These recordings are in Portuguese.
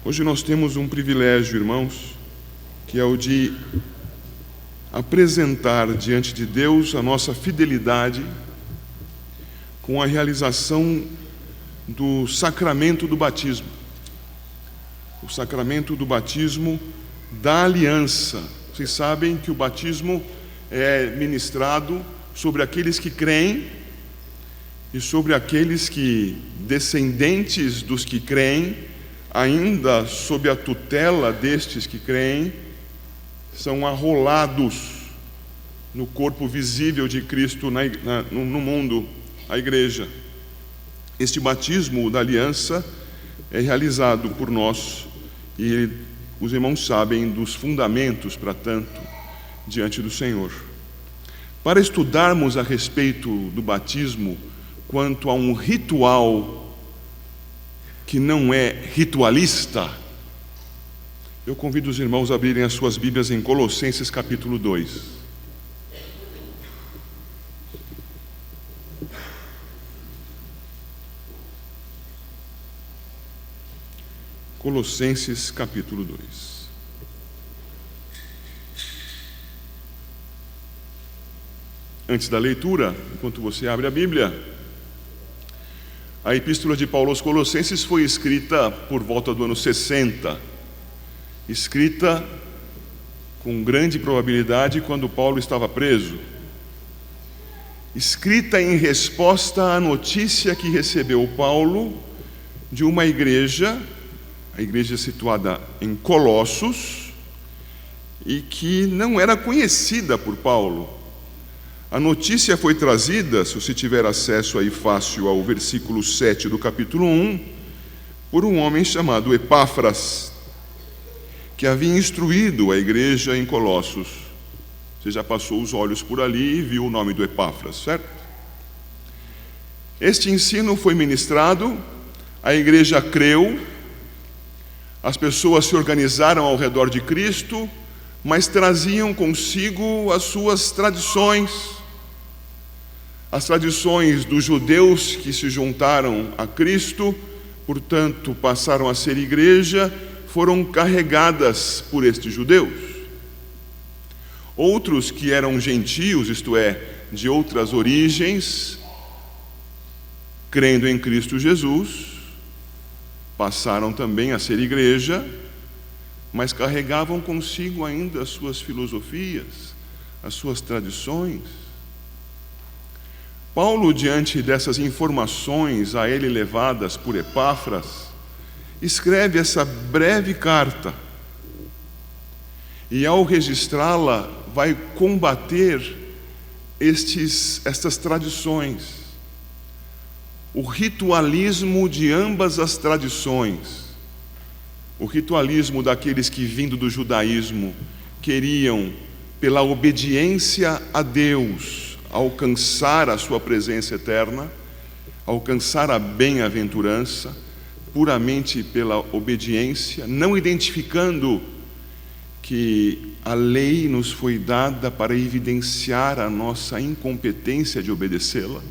Hoje nós temos um privilégio, irmãos, que é o de apresentar diante de Deus a nossa fidelidade com a realização do sacramento do batismo. O sacramento do batismo da aliança. Vocês sabem que o batismo é ministrado sobre aqueles que creem e sobre aqueles que, descendentes dos que creem, ainda sob a tutela destes que creem, são arrolados no corpo visível de Cristo no mundo, a igreja. Este batismo da aliança é realizado por nós e os irmãos sabem dos fundamentos para tanto diante do Senhor. Para estudarmos a respeito do batismo quanto a um ritual que não é ritualista, eu convido os irmãos a abrirem as suas Bíblias em Colossenses capítulo 2. Colossenses capítulo 2. Antes da leitura, enquanto você abre a Bíblia, a epístola de Paulo aos Colossenses foi escrita por volta do ano 60, escrita com grande probabilidade quando Paulo estava preso, escrita em resposta à notícia que recebeu Paulo de uma igreja, a igreja situada em Colossos, e que não era conhecida por Paulo. A notícia foi trazida, se você tiver acesso aí fácil ao versículo 7 do capítulo 1, por um homem chamado Epáfras, que havia instruído a igreja em Colossos. Você já passou os olhos por ali e viu o nome do Epáfras, certo? Este ensino foi ministrado, a igreja creu, as pessoas se organizaram ao redor de Cristo, mas traziam consigo as suas tradições. As tradições dos judeus que se juntaram a Cristo, portanto, passaram a ser igreja, foram carregadas por estes judeus. Outros que eram gentios, isto é, de outras origens, crendo em Cristo Jesus, passaram também a ser igreja, mas carregavam consigo ainda as suas filosofias, as suas tradições. Paulo, diante dessas informações a ele levadas por Epáfras, escreve essa breve carta e, ao registrá-la, vai combater estas tradições, o ritualismo de ambas as tradições, o ritualismo daqueles que, vindo do judaísmo, queriam, pela obediência a Deus, alcançar a sua presença eterna, alcançar a bem-aventurança, puramente pela obediência, não identificando que a lei nos foi dada para evidenciar a nossa incompetência de obedecê-la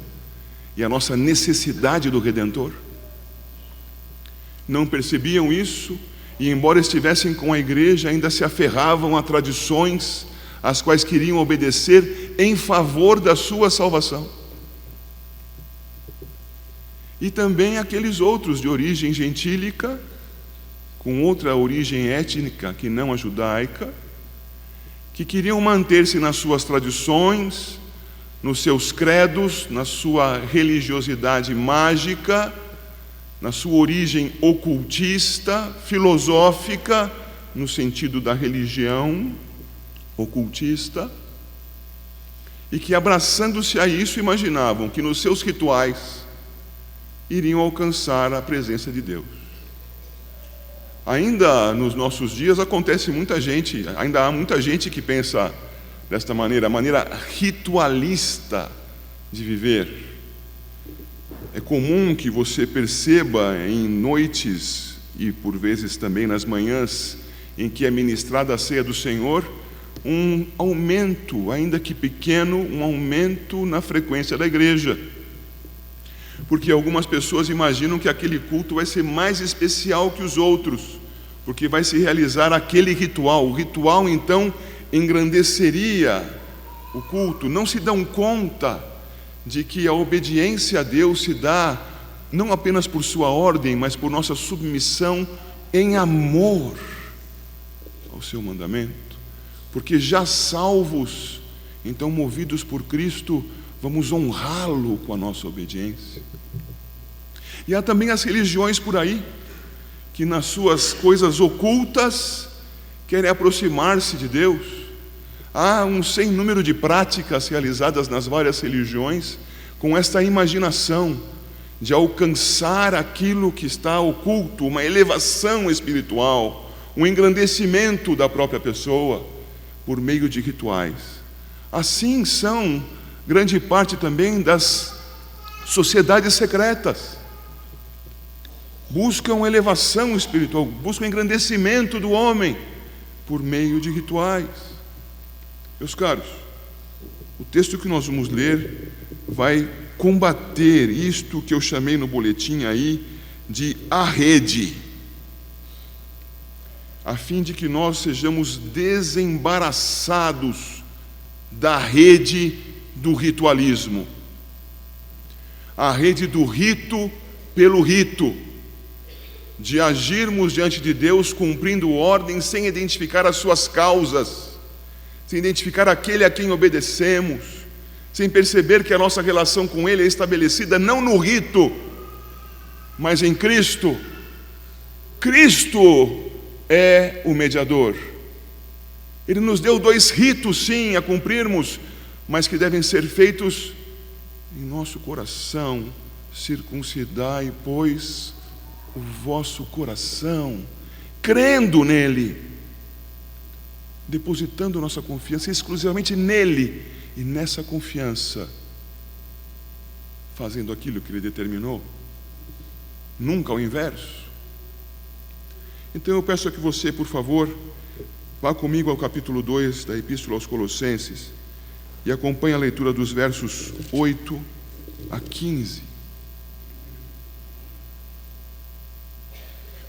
e a nossa necessidade do Redentor. Não percebiam isso e, embora estivessem com a igreja, ainda se aferravam a tradições às quais queriam obedecer em favor da sua salvação. E também aqueles outros de origem gentílica, com outra origem étnica que não a judaica, que queriam manter-se nas suas tradições, nos seus credos, na sua religiosidade mágica, na sua origem ocultista, filosófica, no sentido da religião ocultista, e que, abraçando-se a isso, imaginavam que nos seus rituais iriam alcançar a presença de Deus. Ainda nos nossos dias ainda há muita gente que pensa desta maneira, a maneira ritualista de viver. É comum que você perceba em noites e por vezes também nas manhãs em que é ministrada a ceia do Senhor, um aumento, ainda que pequeno, um aumento na frequência da igreja. Porque algumas pessoas imaginam que aquele culto vai ser mais especial que os outros, porque vai se realizar aquele ritual. O ritual, então, engrandeceria o culto. Não se dão conta de que a obediência a Deus se dá não apenas por sua ordem, mas por nossa submissão em amor ao seu mandamento. Porque já salvos, então movidos por Cristo, vamos honrá-lo com a nossa obediência. E há também as religiões por aí, que nas suas coisas ocultas querem aproximar-se de Deus. Há um sem número de práticas realizadas nas várias religiões com esta imaginação de alcançar aquilo que está oculto, uma elevação espiritual, um engrandecimento da própria pessoa por meio de rituais. Assim são grande parte também das sociedades secretas. Buscam elevação espiritual, buscam engrandecimento do homem por meio de rituais. Meus caros, o texto que nós vamos ler vai combater isto que eu chamei no boletim aí de a rede, a fim de que nós sejamos desembaraçados da rede do ritualismo, a rede do rito pelo rito, de agirmos diante de Deus cumprindo ordens sem identificar as suas causas, sem identificar aquele a quem obedecemos, sem perceber que a nossa relação com Ele é estabelecida não no rito, mas em Cristo. Cristo é o mediador. Ele nos deu 2 ritos, sim, a cumprirmos, mas que devem ser feitos em nosso coração. Circuncidai, pois, o vosso coração, crendo nele, depositando nossa confiança exclusivamente nele, e nessa confiança, fazendo aquilo que ele determinou, nunca ao inverso. Então eu peço a que você, por favor, vá comigo ao capítulo 2 da Epístola aos Colossenses e acompanhe a leitura dos versos 8 a 15.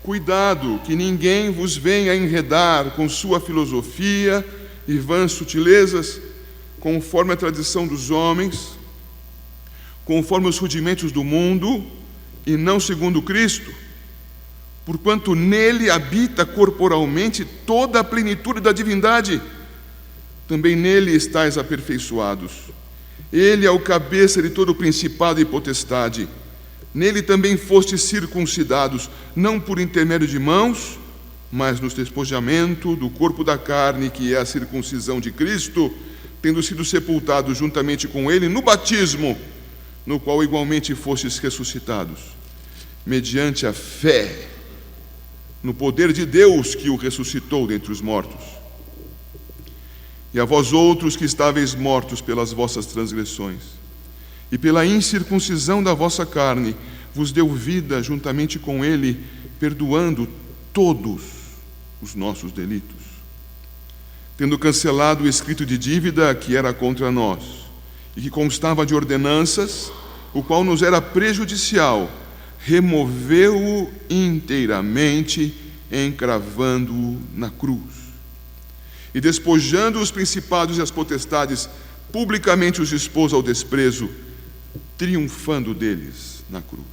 Cuidado que ninguém vos venha enredar com sua filosofia e vãs sutilezas, conforme a tradição dos homens, conforme os rudimentos do mundo, e não segundo Cristo, porquanto nele habita corporalmente toda a plenitude da divindade. Também nele estáis aperfeiçoados. Ele é o cabeça de todo o principado e potestade. Nele também fostes circuncidados, não por intermédio de mãos, mas no despojamento do corpo da carne, que é a circuncisão de Cristo, tendo sido sepultados juntamente com ele no batismo, no qual igualmente fostes ressuscitados, mediante a fé no poder de Deus que o ressuscitou dentre os mortos. E a vós outros que estáveis mortos pelas vossas transgressões, e pela incircuncisão da vossa carne, vos deu vida juntamente com ele, perdoando todos os nossos delitos, tendo cancelado o escrito de dívida que era contra nós, e que constava de ordenanças, o qual nos era prejudicial, removeu-o inteiramente, encravando-o na cruz. E despojando os principados e as potestades, publicamente os expôs ao desprezo, triunfando deles na cruz.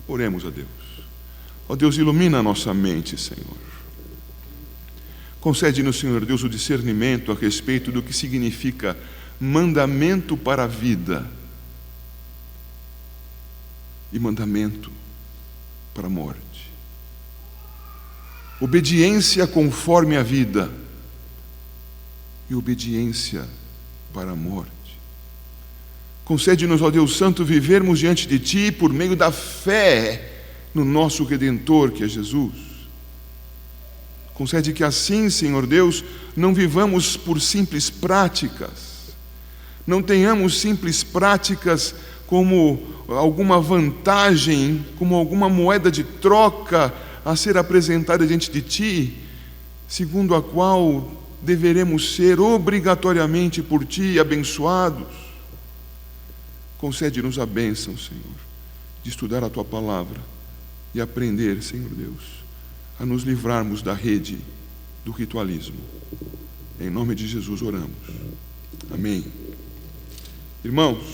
Oremos a Deus. Ó Deus, ilumina a nossa mente, Senhor. Concede-nos, Senhor Deus, o discernimento a respeito do que significa mandamento para a vida e mandamento para a morte. Obediência conforme a vida e obediência para a morte. Concede-nos, ó Deus Santo, vivermos diante de Ti por meio da fé no nosso Redentor, que é Jesus. Concede que assim, Senhor Deus, não vivamos por simples práticas, não tenhamos simples práticas como alguma vantagem, como alguma moeda de troca a ser apresentada diante de Ti, segundo a qual deveremos ser obrigatoriamente por Ti abençoados. Concede-nos a bênção, Senhor, de estudar a Tua palavra e aprender, Senhor Deus, a nos livrarmos da rede do ritualismo. Em nome de Jesus oramos. Amém. Irmãos,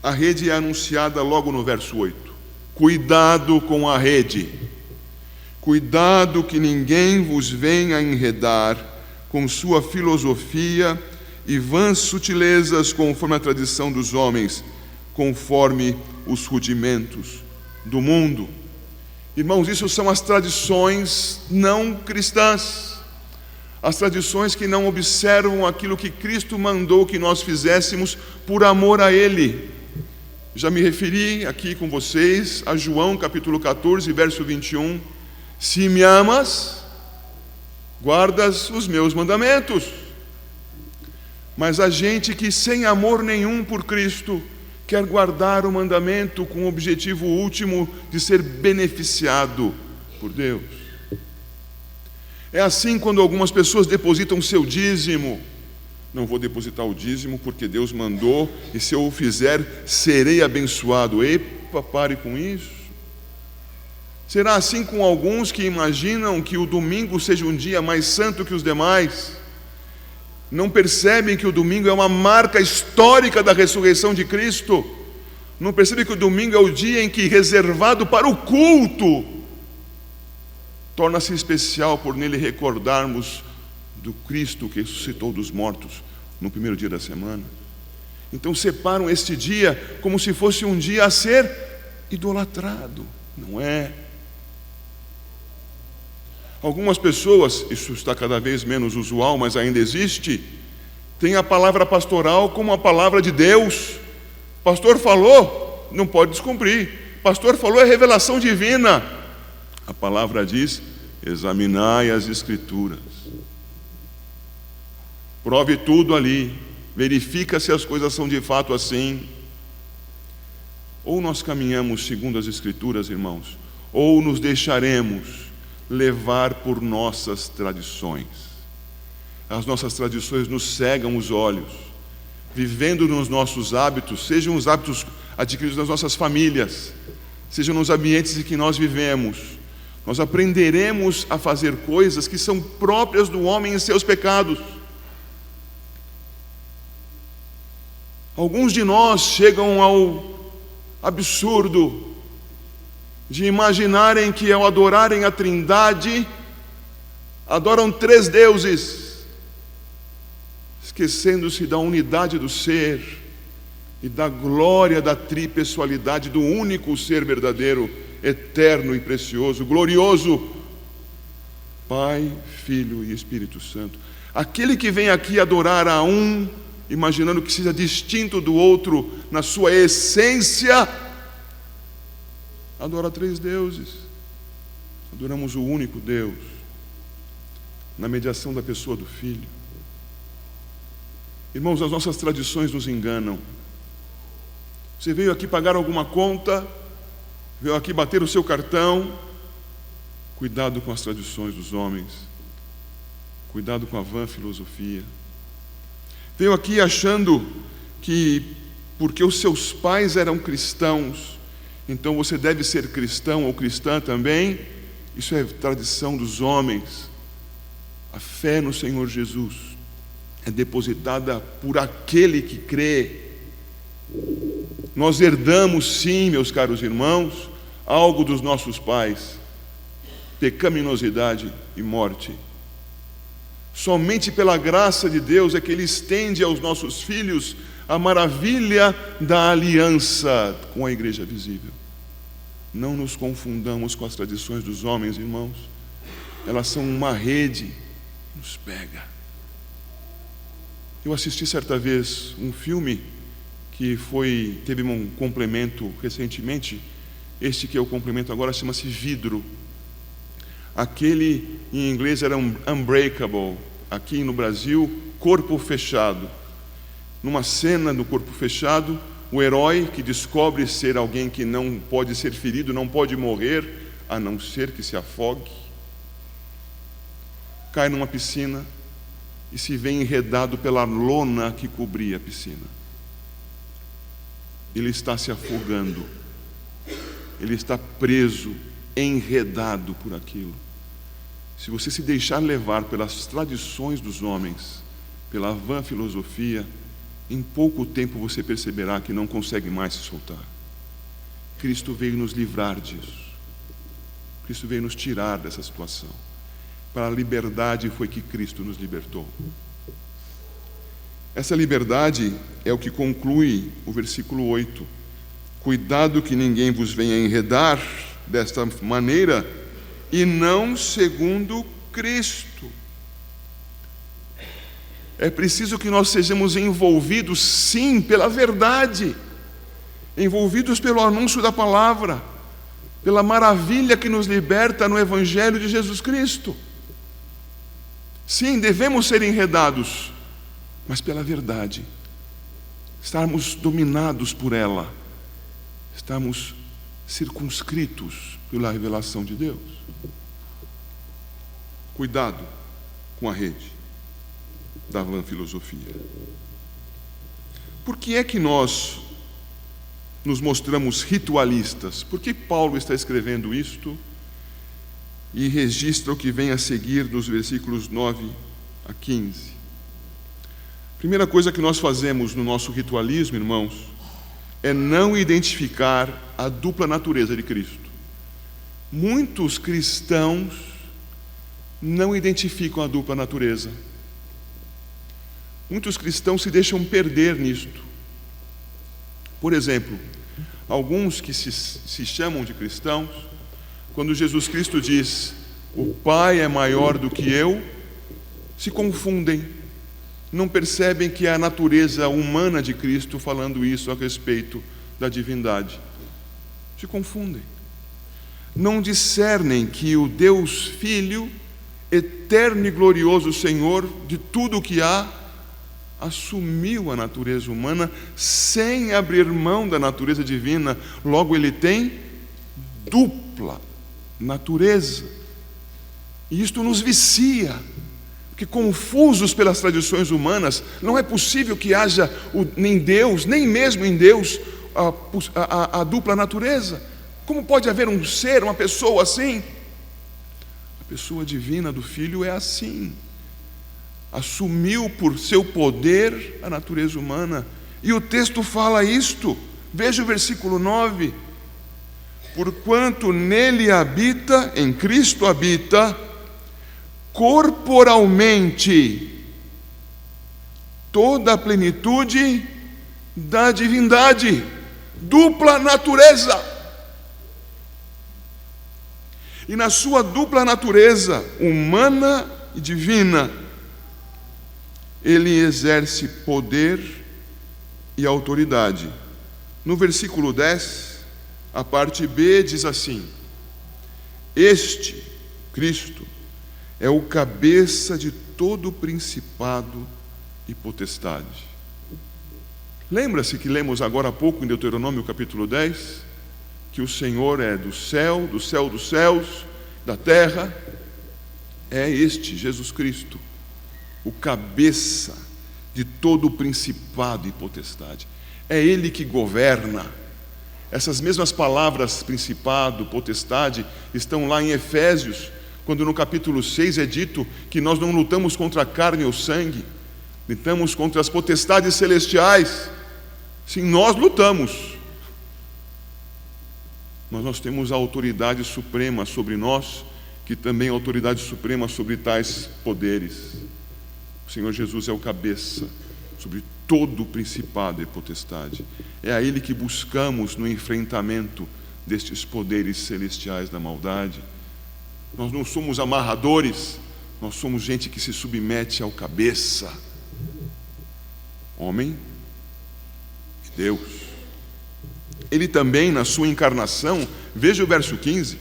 a rede é anunciada logo no verso 8. Cuidado com a rede. Cuidado que ninguém vos venha enredar com sua filosofia e vãs sutilezas conforme a tradição dos homens, conforme os rudimentos do mundo. Irmãos, isso são as tradições não cristãs, as tradições que não observam aquilo que Cristo mandou que nós fizéssemos por amor a Ele. Já me referi aqui com vocês a João capítulo 14, verso 21. Se me amas, guardas os meus mandamentos. Mas a gente que sem amor nenhum por Cristo quer guardar o mandamento com o objetivo último de ser beneficiado por Deus. É assim quando algumas pessoas depositam seu dízimo. Não vou depositar o dízimo porque Deus mandou, e se eu o fizer, serei abençoado. Epa, pare com isso. Será assim com alguns que imaginam que o domingo seja um dia mais santo que os demais. Não percebem que o domingo é uma marca histórica da ressurreição de Cristo. Não percebem que o domingo é o dia em que, reservado para o culto, torna-se especial por nele recordarmos do Cristo que ressuscitou dos mortos no primeiro dia da semana. Então separam este dia como se fosse um dia a ser idolatrado. Não é. Algumas pessoas, isso está cada vez menos usual, mas ainda existe, tem a palavra pastoral como a palavra de Deus. Pastor falou, não pode descumprir. Pastor falou, é revelação divina. A palavra diz, examinai as Escrituras. Prove tudo ali, verifica se as coisas são de fato assim. Ou nós caminhamos segundo as Escrituras, irmãos, ou nos deixaremos levar por nossas tradições. As nossas tradições nos cegam os olhos, vivendo nos nossos hábitos, sejam os hábitos adquiridos nas nossas famílias, sejam nos ambientes em que nós vivemos. Nós aprenderemos a fazer coisas que são próprias do homem em seus pecados. Alguns de nós chegam ao absurdo de imaginarem que ao adorarem a Trindade, adoram 3 deuses, esquecendo-se da unidade do ser e da glória da tripessoalidade do único ser verdadeiro, eterno e precioso, glorioso, Pai, Filho e Espírito Santo. Aquele que vem aqui adorar a um, imaginando que seja distinto do outro na sua essência, adora 3 deuses. Adoramos o único Deus, na mediação da pessoa do Filho. Irmãos, as nossas tradições nos enganam. Você veio aqui pagar alguma conta, veio aqui bater o seu cartão. Cuidado com as tradições dos homens. Cuidado com a vã filosofia. Veio aqui achando que porque os seus pais eram cristãos, então você deve ser cristão ou cristã também. Isso é tradição dos homens. A fé no Senhor Jesus é depositada por aquele que crê. Nós herdamos, sim, meus caros irmãos, algo dos nossos pais: pecaminosidade e morte. Somente pela graça de Deus é que Ele estende aos nossos filhos a maravilha da aliança com a igreja visível. Não nos confundamos com as tradições dos homens, irmãos. Elas são uma rede que nos pega. Eu assisti certa vez um filme que teve um complemento recentemente. Este que é o complemento agora chama-se Vidro. Aquele em inglês era Unbreakable. Aqui no Brasil, Corpo Fechado. Numa cena do Corpo Fechado, o herói, que descobre ser alguém que não pode ser ferido, não pode morrer, a não ser que se afogue, cai numa piscina e se vê enredado pela lona que cobria a piscina. Ele está se afogando, ele está preso enredado por aquilo. Se você se deixar levar pelas tradições dos homens, pela vã filosofia, em pouco tempo você perceberá que não consegue mais se soltar. Cristo veio nos livrar disso. Cristo veio nos tirar dessa situação. Para a liberdade foi que Cristo nos libertou. Essa liberdade é o que conclui o versículo 8. Cuidado que ninguém vos venha enredar desta maneira, e não segundo Cristo. É preciso que nós sejamos envolvidos, sim, pela verdade, envolvidos pelo anúncio da palavra, pela maravilha que nos liberta no Evangelho de Jesus Cristo. Sim, devemos ser enredados, mas pela verdade, estarmos dominados por ela, estarmos circunscritos pela revelação de Deus. Cuidado com a rede da vã filosofia. Por que é que nós nos mostramos ritualistas? Por que Paulo está escrevendo isto e registra o que vem a seguir dos versículos 9 a 15? Primeira coisa que nós fazemos no nosso ritualismo, irmãos, é não identificar a dupla natureza de Cristo. Muitos cristãos não identificam a dupla natureza. Muitos cristãos se deixam perder nisto. Por exemplo, alguns que se chamam de cristãos, quando Jesus Cristo diz, o Pai é maior do que eu, se confundem, não percebem que é a natureza humana de Cristo falando isso a respeito da divindade. Se confundem. Não discernem que o Deus Filho, eterno e glorioso Senhor de tudo o que há, assumiu a natureza humana sem abrir mão da natureza divina. Logo, ele tem dupla natureza. E isto nos vicia, porque confusos pelas tradições humanas, não é possível que haja nem Deus, nem mesmo em Deus, a dupla natureza. Como pode haver um ser, uma pessoa assim? A pessoa divina do Filho é assim. Assumiu por seu poder a natureza humana. E o texto fala isto. Veja o versículo 9. Porquanto nele habita, em Cristo habita, corporalmente, toda a plenitude da divindade. Dupla natureza. E na sua dupla natureza, humana e divina, ele exerce poder e autoridade. No versículo 10, a parte B diz assim: este, Cristo, é o cabeça de todo principado e potestade. Lembra-se que lemos agora há pouco em Deuteronômio capítulo 10, que o Senhor é do céu dos céus, da terra. É este, Jesus Cristo, o cabeça de todo o principado e potestade. É Ele que governa. Essas mesmas palavras, principado, potestade, estão lá em Efésios, quando no capítulo 6 é dito que nós não lutamos contra a carne ou sangue, lutamos contra as potestades celestiais. Sim, nós lutamos, mas nós temos a autoridade suprema sobre nós, que também é a autoridade suprema sobre tais poderes. O Senhor Jesus é o cabeça sobre todo o principado e potestade. É a Ele que buscamos no enfrentamento destes poderes celestiais da maldade. Nós não somos amarradores, nós somos gente que se submete ao cabeça, homem e Deus. Ele também, na sua encarnação, veja o verso 15,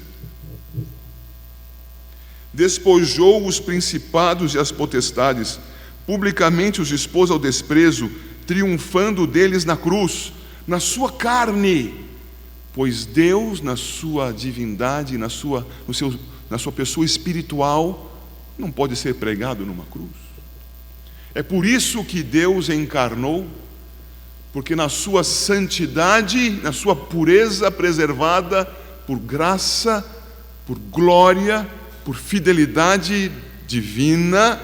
despojou os principados e as potestades, publicamente os expôs ao desprezo, triunfando deles na cruz, na sua carne, pois Deus, na sua divindade, na sua pessoa espiritual, não pode ser pregado numa cruz. É por isso que Deus encarnou, porque na sua santidade, na sua pureza preservada por graça, por glória, por fidelidade divina,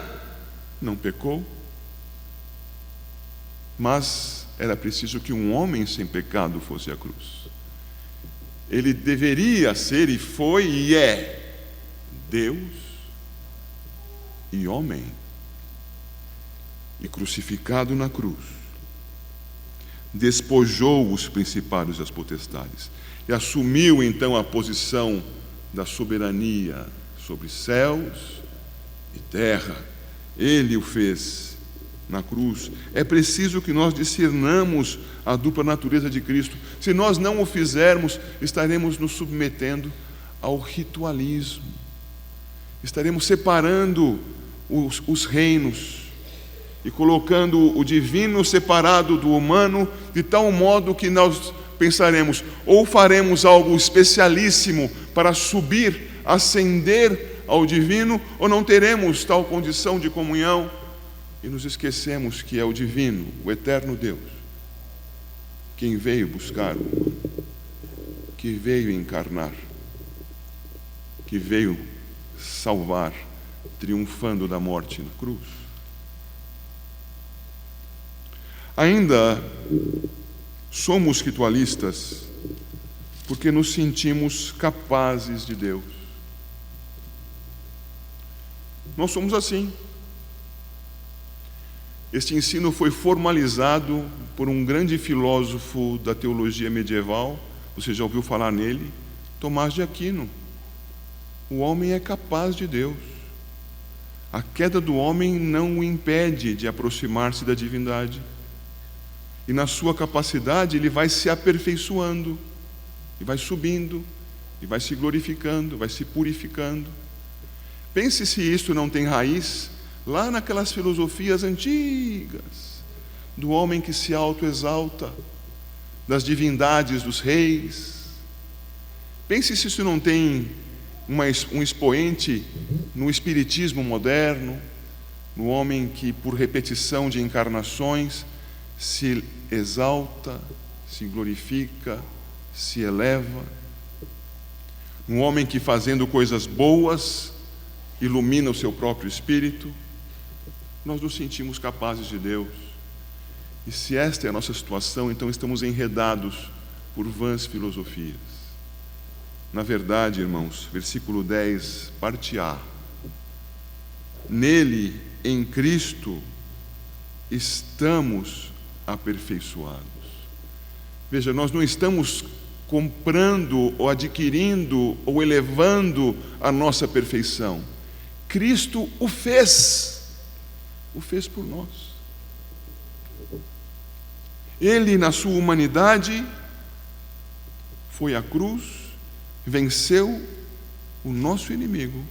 não pecou. Mas era preciso que um homem sem pecado fosse à cruz. Ele deveria ser, e foi, e é Deus e homem, e crucificado na cruz, despojou os principados e as potestades, e assumiu então a posição da soberania sobre céus e terra. Ele o fez na cruz. É preciso que nós discernamos a dupla natureza de Cristo. Se nós não o fizermos, estaremos nos submetendo ao ritualismo, estaremos separando os reinos e colocando o divino separado do humano, de tal modo que nós pensaremos, ou faremos algo especialíssimo para subir, ascender ao divino, ou não teremos tal condição de comunhão, e nos esquecemos que é o divino, o eterno Deus, quem veio buscar o humano, que veio encarnar, que veio salvar, triunfando da morte na cruz. Ainda somos ritualistas porque nos sentimos capazes de Deus. Nós somos assim. Este ensino foi formalizado por um grande filósofo da teologia medieval, você já ouviu falar nele? Tomás de Aquino. O homem é capaz de Deus. A queda do homem não o impede de aproximar-se da divindade. E na sua capacidade ele vai se aperfeiçoando, e vai subindo, e vai se glorificando, vai se purificando. Pense se isso não tem raiz lá naquelas filosofias antigas, do homem que se autoexalta, das divindades dos reis. Pense se isso não tem um expoente no espiritismo moderno, no homem que, por repetição de encarnações, se exalta, se glorifica, se eleva. Um homem que, fazendo coisas boas, ilumina o seu próprio espírito. Nós nos sentimos capazes de Deus. E se esta é a nossa situação, então estamos enredados por vãs filosofias. Na verdade, irmãos, versículo 10, parte A. Nele, em Cristo, estamos aperfeiçoados. Veja, nós não estamos comprando ou adquirindo ou elevando a nossa perfeição. Cristo o fez por nós. Ele, na sua humanidade, foi à cruz, venceu o nosso inimigo,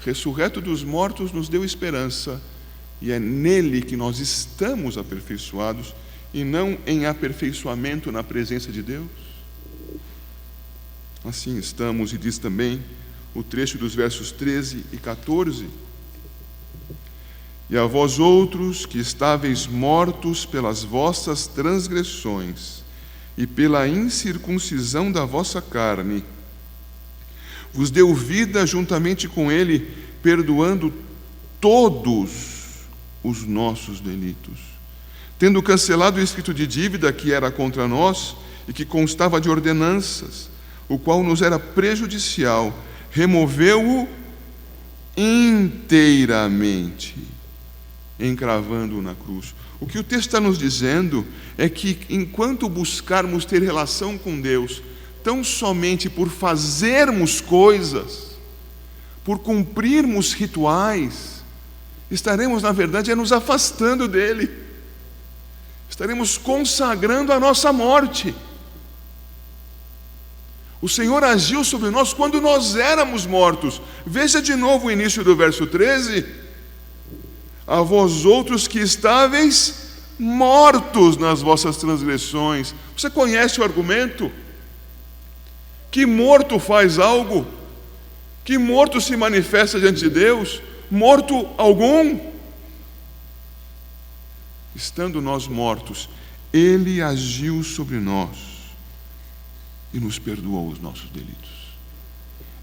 ressurreto dos mortos, nos deu esperança, e é nele que nós estamos aperfeiçoados, e não em aperfeiçoamento na presença de Deus. Assim estamos, e diz também o trecho dos versos 13 e 14: e a vós outros que estáveis mortos pelas vossas transgressões e pela incircuncisão da vossa carne, vos deu vida juntamente com ele, perdoando todos os nossos delitos, tendo cancelado o escrito de dívida que era contra nós e que constava de ordenanças, o qual nos era prejudicial, removeu-o inteiramente, encravando-o na cruz. O que o texto está nos dizendo é que, enquanto buscarmos ter relação com Deus, tão somente por fazermos coisas, por cumprirmos rituais, estaremos, na verdade, nos afastando dele, estaremos consagrando a nossa morte. O Senhor agiu sobre nós quando nós éramos mortos. Veja de novo o início do verso 13: a vós outros que estáveis mortos nas vossas transgressões. Você conhece o argumento? Que morto faz algo? Que morto se manifesta diante de Deus? Morto algum? Estando nós mortos, Ele agiu sobre nós e nos perdoou os nossos delitos.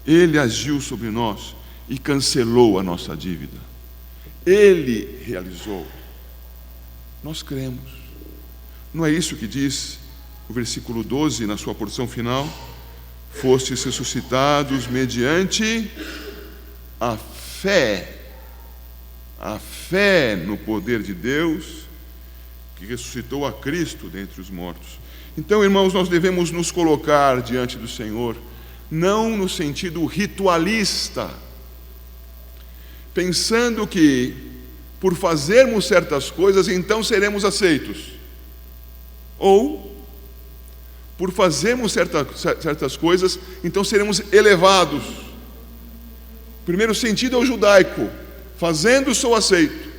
Ele agiu sobre nós e cancelou a nossa dívida. Ele realizou. Nós cremos. Não é isso que diz o versículo 12 na sua porção final? Fostes ressuscitados mediante a fé no poder de Deus, que ressuscitou a Cristo dentre os mortos. Então, irmãos, nós devemos nos colocar diante do Senhor, não no sentido ritualista, pensando que, por fazermos certas coisas, então seremos aceitos. Ou, por fazermos certas coisas, então seremos elevados. O primeiro sentido é o judaico, fazendo sou aceito.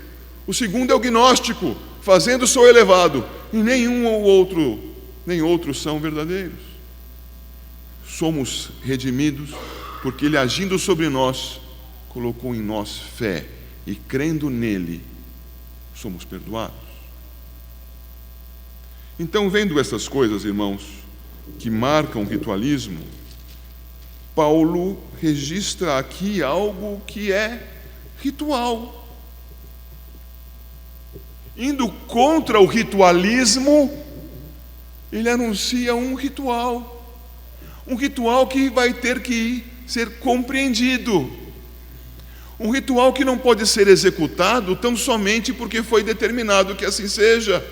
O segundo é o gnóstico, fazendo sou elevado. E nem outros são verdadeiros. Somos redimidos porque Ele, agindo sobre nós, colocou em nós fé, e crendo nele, somos perdoados. Então, vendo essas coisas, irmãos, que marcam o ritualismo, Paulo registra aqui algo que é ritual. Indo contra o ritualismo, ele anuncia um ritual que vai ter que ser compreendido, um ritual que não pode ser executado tão somente porque foi determinado que assim seja,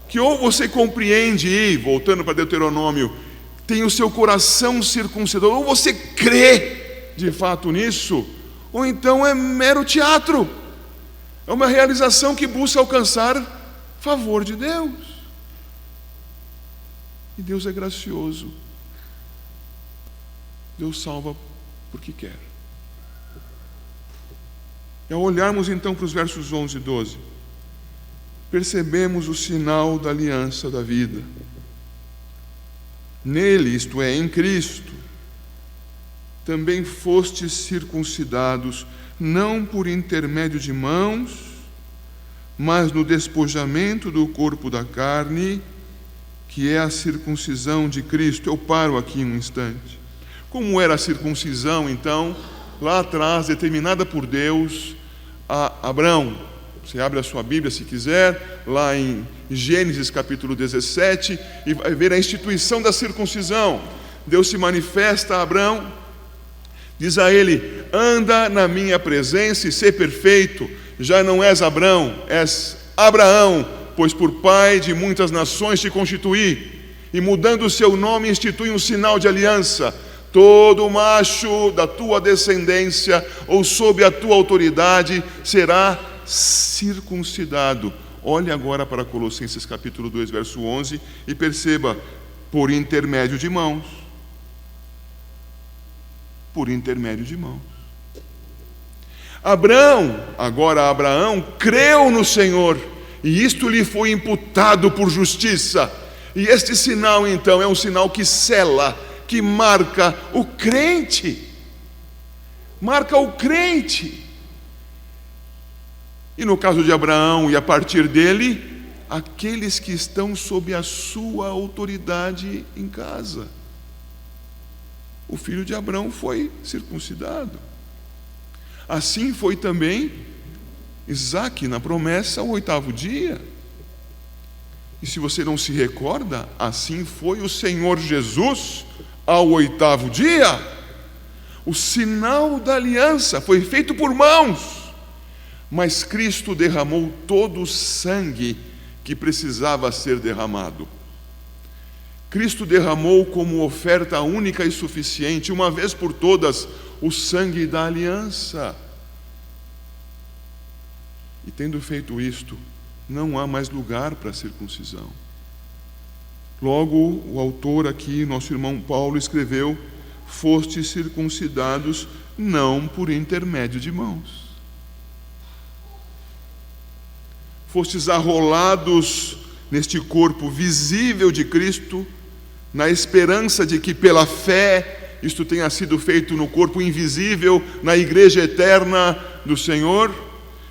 que ou você compreende, e voltando para Deuteronômio, tem o seu coração circuncidado, ou você crê de fato nisso, ou então é mero teatro, é uma realização que busca alcançar favor de Deus. E Deus é gracioso, Deus salva porque quer. E ao olharmos então para os versos 11 e 12, percebemos o sinal da aliança da vida. Nele, isto é, em Cristo, também fostes circuncidados, não por intermédio de mãos, mas no despojamento do corpo da carne, que é a circuncisão de Cristo. Eu paro aqui um instante. Como era a circuncisão, então, lá atrás, determinada por Deus a Abraão? Você abre a sua Bíblia, se quiser, lá em Gênesis capítulo 17, e vai ver a instituição da circuncisão. Deus se manifesta a Abraão, diz a ele: anda na minha presença e sê perfeito. Já não és Abrão, és Abraão, pois por pai de muitas nações te constituí. E mudando o seu nome, institui um sinal de aliança: todo macho da tua descendência ou sob a tua autoridade será circuncidado. Olhe agora para Colossenses capítulo 2, verso 11, e perceba: por intermédio de mãos. Por intermédio de mãos. Abraão, creu no Senhor, e isto lhe foi imputado por justiça. E este sinal, então, é um sinal que sela, que marca o crente. Marca o crente. E no caso de Abraão, e a partir dele, aqueles que estão sob a sua autoridade em casa. O filho de Abraão foi circuncidado. Assim foi também Isaque na promessa ao 8º dia. E se você não se recorda, assim foi o Senhor Jesus ao 8º dia. O sinal da aliança foi feito por mãos, mas Cristo derramou todo o sangue que precisava ser derramado. Cristo derramou como oferta única e suficiente, uma vez por todas, o sangue da aliança. E tendo feito isto, não há mais lugar para a circuncisão. Logo, o autor aqui, nosso irmão Paulo, escreveu: fostes circuncidados não por intermédio de mãos. Fostes arrolados neste corpo visível de Cristo, na esperança de que pela fé isto tenha sido feito no corpo invisível, na igreja eterna do Senhor.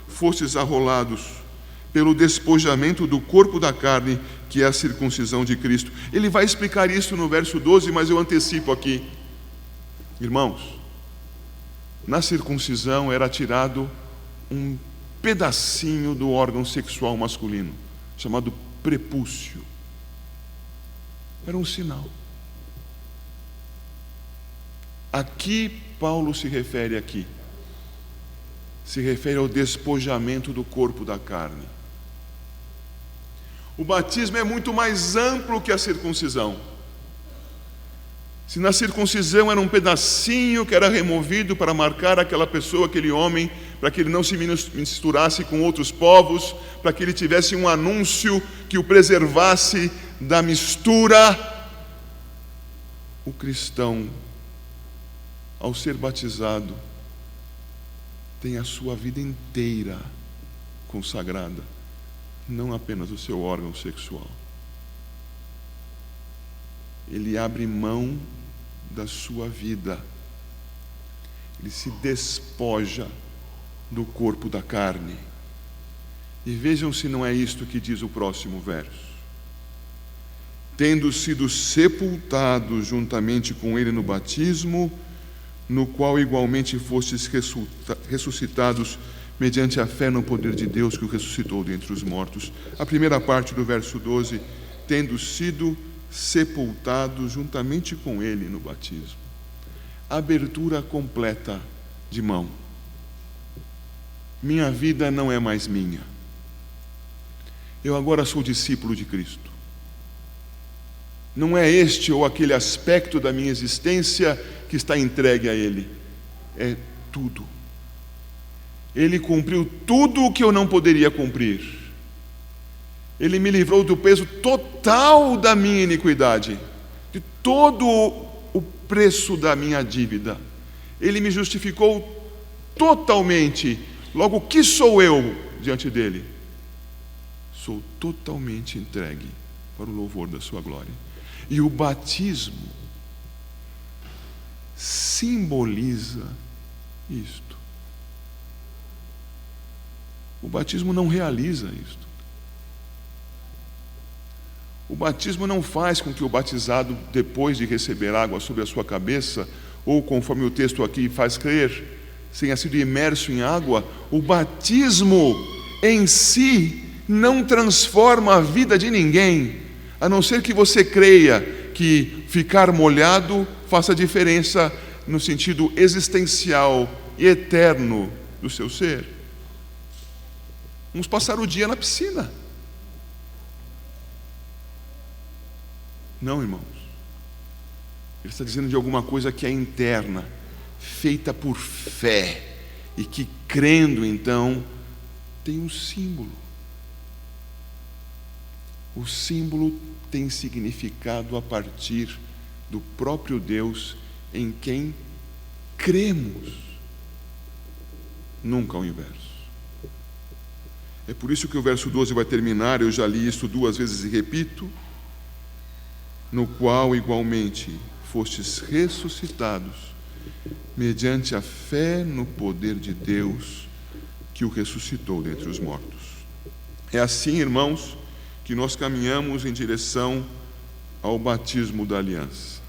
Fostes arrolados pelo despojamento do corpo da carne, que é a circuncisão de Cristo. Ele vai explicar isso no verso 12, mas eu antecipo aqui. Irmãos, na circuncisão era tirado um pedacinho do órgão sexual masculino, chamado prepúcio. Era um sinal. Aqui Paulo se refere ao despojamento do corpo da carne. O batismo é muito mais amplo que a circuncisão. Se na circuncisão era um pedacinho que era removido para marcar aquela pessoa, aquele homem, para que ele não se misturasse com outros povos, para que ele tivesse um anúncio que o preservasse da mistura, o cristão, ao ser batizado, tem a sua vida inteira consagrada, não apenas o seu órgão sexual. Ele abre mão da sua vida, ele se despoja do corpo da carne. E vejam se não é isto que diz o próximo verso: tendo sido sepultados juntamente com ele no batismo, no qual igualmente fostes ressuscitados mediante a fé no poder de Deus que o ressuscitou dentre os mortos. A primeira parte do verso 12, tendo sido sepultados juntamente com ele no batismo. Abertura completa de mão. Minha vida não é mais minha. Eu agora sou discípulo de Cristo. Não é este ou aquele aspecto da minha existência que está entregue a Ele. É tudo. Ele cumpriu tudo o que eu não poderia cumprir. Ele me livrou do peso total da minha iniquidade, de todo o preço da minha dívida. Ele me justificou totalmente. Logo, o que sou eu diante dele? Sou totalmente entregue para o louvor da sua glória. E o batismo simboliza isto. O batismo não realiza isto. O batismo não faz com que o batizado, depois de receber água sobre a sua cabeça, ou conforme o texto aqui faz crer, tenha sido imerso em água. O batismo em si não transforma a vida de ninguém, a não ser que você creia que ficar molhado faça diferença no sentido existencial e eterno do seu ser. Vamos passar o dia na piscina. Não, irmãos. Ele está dizendo de alguma coisa que é interna, feita por fé, e que, crendo, então, tem um símbolo. O símbolo tem significado a partir do próprio Deus em quem cremos, nunca ao inverso. É por isso que o verso 12 vai terminar, eu já li isso 2 vezes e repito, no qual igualmente fostes ressuscitados, mediante a fé no poder de Deus que o ressuscitou dentre os mortos. É assim, irmãos, que nós caminhamos em direção ao batismo da aliança.